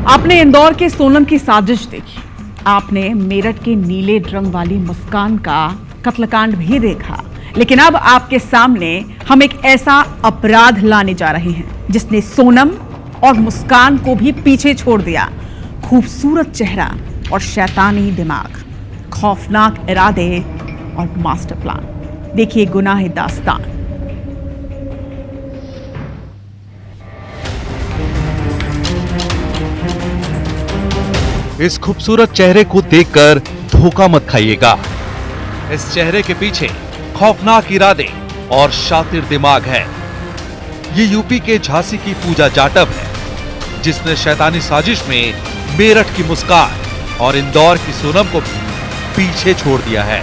आपने इंदौर के सोनम की साजिश देखी, आपने मेरठ के नीले ड्रम वाली मुस्कान का कत्लकांड भी देखा, लेकिन अब आपके सामने हम एक ऐसा अपराध लाने जा रहे हैं जिसने सोनम और मुस्कान को भी पीछे छोड़ दिया। खूबसूरत चेहरा और शैतानी दिमाग, खौफनाक इरादे और मास्टर प्लान। देखिए गुनाह दास्तान। इस खूबसूरत चेहरे को देखकर धोखा मत खाइएगा। इस चेहरे के पीछे खौफनाक इरादे और शातिर दिमाग है। ये यूपी के झांसी की पूजा जाटव है, जिसने शैतानी साजिश में मेरठ की मुस्कान और इंदौर की सोनम को भी पीछे छोड़ दिया है।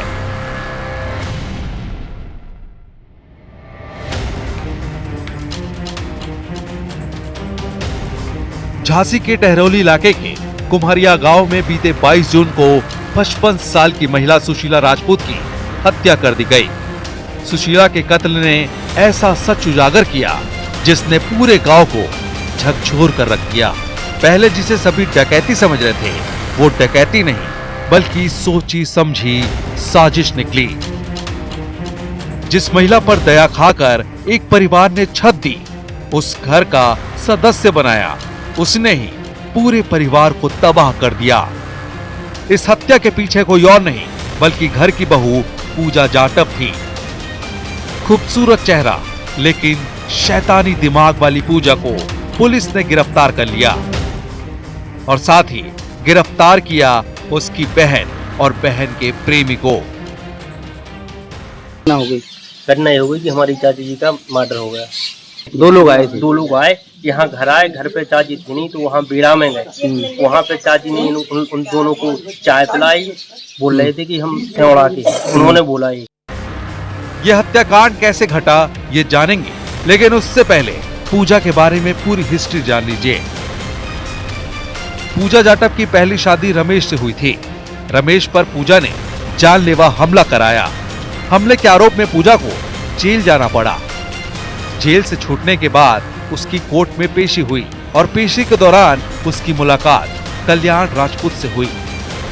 झांसी के टहरौली इलाके के कुम्हरिया गांव में बीते 22 जून को 55 साल की महिला सुशीला राजपूत की हत्या कर दी गई। सुशीला के कत्ल ने ऐसा सच उजागर किया जिसने पूरे गांव को झकझोर कर रख दिया। पहले जिसे सभी डकैती समझ रहे थे, वो डकैती नहीं बल्कि सोची समझी साजिश निकली। जिस महिला पर दया खाकर एक परिवार ने छत दी, उस घर का सदस्य बनाया, उसने ही पूरे परिवार को तबाह कर दिया। इस हत्या के पीछे कोई और नहीं बल्कि घर की बहू पूजा जाटव थी। खूबसूरत चेहरा लेकिन शैतानी दिमाग वाली पूजा को पुलिस ने गिरफ्तार कर लिया और साथ ही गिरफ्तार किया उसकी बहन और बहन के प्रेमी को। घटना हो गई कि हमारी चाची जी का मर्डर हो गया। दो लोग आए थे। दो लोग आए, यहाँ घर आए, घर पे चाची थी नहीं तो वहाँ बीड़ा में गए। वहाँ पे चाची ने उन दोनों को चाय पिलाई, बोल रहे थे कि हम सेवड़ा के, उन्होंने बोला यह हत्याकांड कैसे घटा ये जानेंगे, लेकिन उससे पहले पूजा के बारे में पूरी हिस्ट्री जान लीजिए। पूजा जाटव की पहली शादी रमेश से हुई थी। रमेश पर पूजा ने जानलेवा हमला कराया। हमले के आरोप में पूजा को जेल जाना पड़ा। जेल से छूटने के बाद उसकी कोर्ट में पेशी हुई और पेशी के दौरान उसकी मुलाकात कल्याण राजपूत से हुई।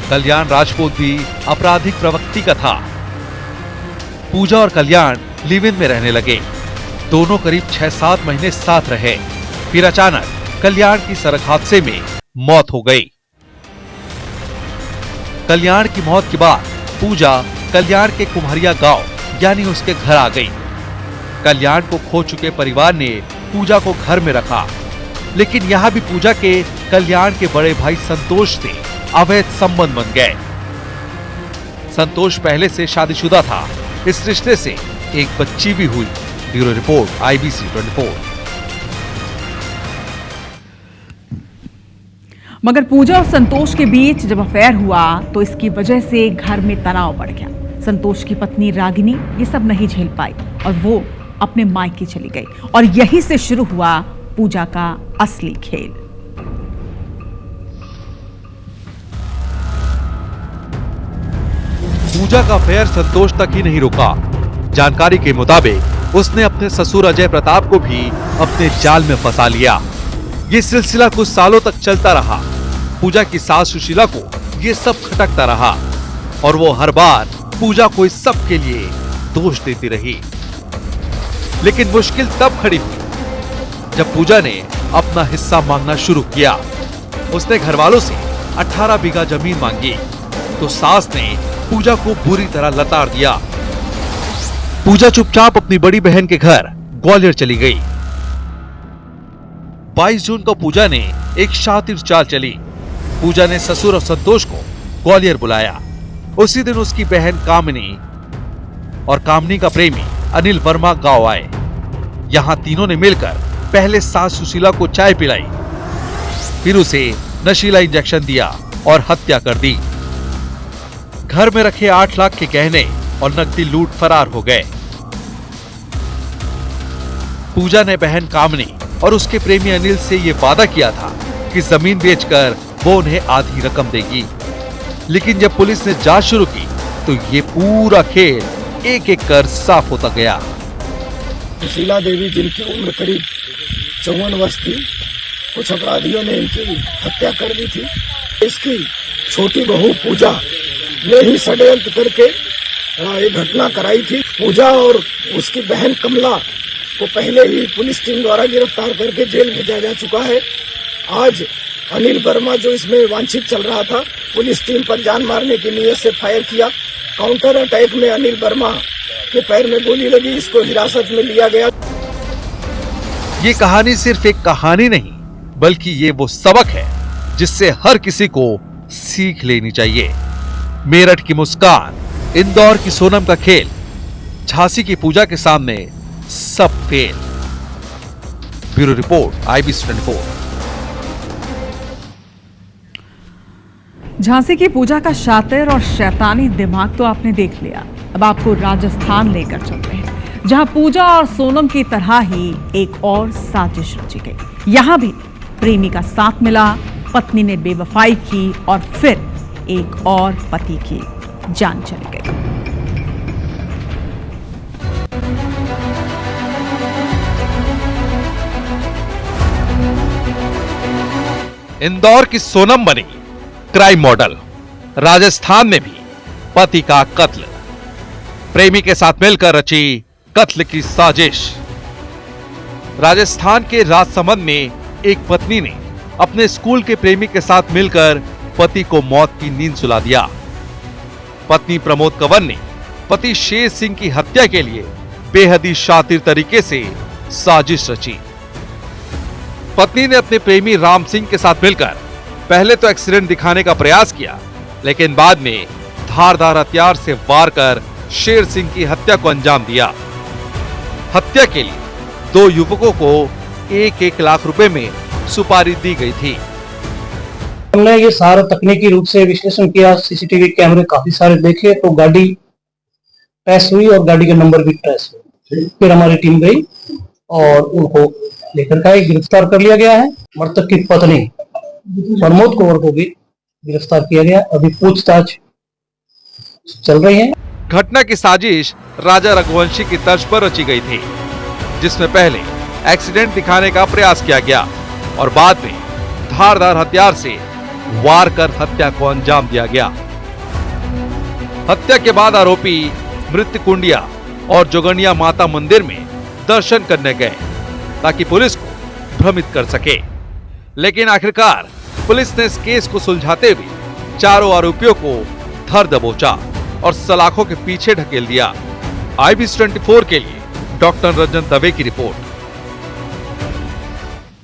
कल्याण राजपूत भी आपराधिक प्रवृत्ति का था। पूजा और कल्याण लिव इन में रहने लगे। दोनों करीब 6-7 महीने साथ रहे। फिर अचानक कल्याण की सड़क हादसे में मौत हो गई। कल्याण की मौत के बाद पूजा कल्याण के कुम्हरिया गांव यानी उसके घर आ गई। कल्याण को खो चुके परिवार ने पूजा को घर में रखा, लेकिन यहाँ भी पूजा के कल्याण के बड़े भाई संतोष से अवैध संबंध बन गए। संतोष पहले से शादीशुदा था। इस रिश्ते से एक बच्ची भी हुई। Bureau report, IBC 24। मगर पूजा और संतोष के बीच जब अफेयर हुआ तो इसकी वजह से घर में तनाव बढ़ गया। संतोष की पत्नी रागिनी ये सब नहीं झेल पाई और वो अपने मायके चली गई और यहीं से शुरू हुआ पूजा का असली खेल। पूजा का अफेयर संतोष तक ही नहीं रुका। जानकारी के मुताबिक उसने अपने ससुर अजय प्रताप को भी अपने जाल में फंसा लिया। ये सिलसिला कुछ सालों तक चलता रहा। पूजा की सास सुशीला को ये सब खटकता रहा और वो हर बार पूजा को इस सब के लिए दोष देती रही। लेकिन मुश्किल तब खड़ी हुई जब पूजा ने अपना हिस्सा मांगना शुरू किया। उसने घरवालों से 18 बीघा जमीन मांगी तो सास ने पूजा को बुरी तरह लताड़ दिया। पूजा चुपचाप अपनी बड़ी बहन के घर ग्वालियर चली गई। 22 जून को पूजा ने एक शातिर चाल चली। पूजा ने ससुर और संतोष को ग्वालियर बुलाया। उसी दिन उसकी बहन कामिनी और कामिनी का प्रेमी अनिल वर्मा गांव आए। यहां तीनों ने मिलकर पहले सास सुशीला को चाय पिलाई, फिर उसे नशीला इंजेक्शन दिया और हत्या कर दी। घर में रखे 8 लाख के गहने और नकदी लूट फरार हो गए। पूजा ने बहन कामिनी और उसके प्रेमी अनिल से यह वादा किया था कि जमीन बेचकर वो उन्हें आधी रकम देगी। लेकिन जब पुलिस ने जांच शुरू की तो ये पूरा खेल एक एक कर साफ होता गया। सुशीला देवी जिनकी उम्र करीब 54 वर्ष थी, कुछ अपराधियों ने इनकी हत्या कर दी थी। इसकी छोटी बहू पूजा ने ही षड्यंत्र करके ये घटना कराई थी। पूजा और उसकी बहन कमला को पहले ही पुलिस टीम द्वारा गिरफ्तार करके जेल भेजा जा चुका है। आज अनिल वर्मा जो इसमें वांछित चल रहा था, पुलिस टीम पर जान मारने की नीयत से फायर किया। काउंटर अटैक में अनिल वर्मा के पैर में गोली लगी, इसको हिरासत में लिया गया। ये कहानी सिर्फ एक कहानी नहीं, बल्कि ये वो सबक है जिससे हर किसी को सीख लेनी चाहिए। मेरठ की मुस्कान, इंदौर की सोनम का खेल, झांसी की पूजा के सामने सब fail. Bureau report, IBC 24। Jhansi की पूजा का शातिर और शैतानी दिमाग तो आपने देख लिया। अब आपको राजस्थान लेकर चल रहे हैं, जहां पूजा और सोनम की तरह ही एक और साजिश रची गई। यहां भी प्रेमी का साथ मिला, पत्नी ने बेवफाई की और फिर एक और पति की जान चली गई। इंदौर की सोनम बनी क्राइम मॉडल। राजस्थान में भी पति का कत्ल, प्रेमी के साथ मिलकर रची कत्ल की साजिश। राजस्थान के राजसमंद में एक पत्नी ने अपने स्कूल के प्रेमी के साथ मिलकर पति को मौत की नींद सुला दिया। पत्नी प्रमोद कंवर ने पति शेर सिंह की हत्या के लिए बेहद शातिर तरीके से साजिश रची। पत्नी ने अपने प्रेमी राम सिंह के साथ मिलकर पहले तो एक्सीडेंट दिखाने का प्रयास किया, लेकिन बाद में धारदार हथियार से वार कर शेर सिंह की हत्या को अंजाम दिया। हत्या के लिए दो युवकों को 1-1 लाख रुपए में सुपारी दी गई थी। हमने ये सारा तकनीकी रूप से विश्लेषण किया, सीसीटीवी कैमरे काफी सारे देखे, तो गाड़ी ट्रेस हुई और गाड़ी का नंबर भी ट्रेस हुआ। फिर हमारी टीम गई और उनको लेकर गए, गिरफ्तार कर लिया गया है। मृतक की पत्नी प्रमोद कंवर को भी गिरफ्तार किया गया। अभी पूछताछ चल रही है। घटना की साजिश राजा रघुवंशी की तर्ज पर रची गई थी, जिसमें पहले एक्सीडेंट दिखाने का प्रयास किया गया और बाद में धारदार हथियार से वार कर हत्या को अंजाम दिया गया। हत्या के बाद आरोपी मृत्यु कुंडिया और जोगनिया माता मंदिर में दर्शन करने गए ताकि पुलिस को भ्रमित कर सके, लेकिन आखिरकार पुलिस ने इस केस को सुलझाते हुए चारों आरोपियों को धर दबोचा और सलाखों के पीछे ढकेल दिया। IBC 24 के लिए डॉक्टर रंजन दवे की रिपोर्ट।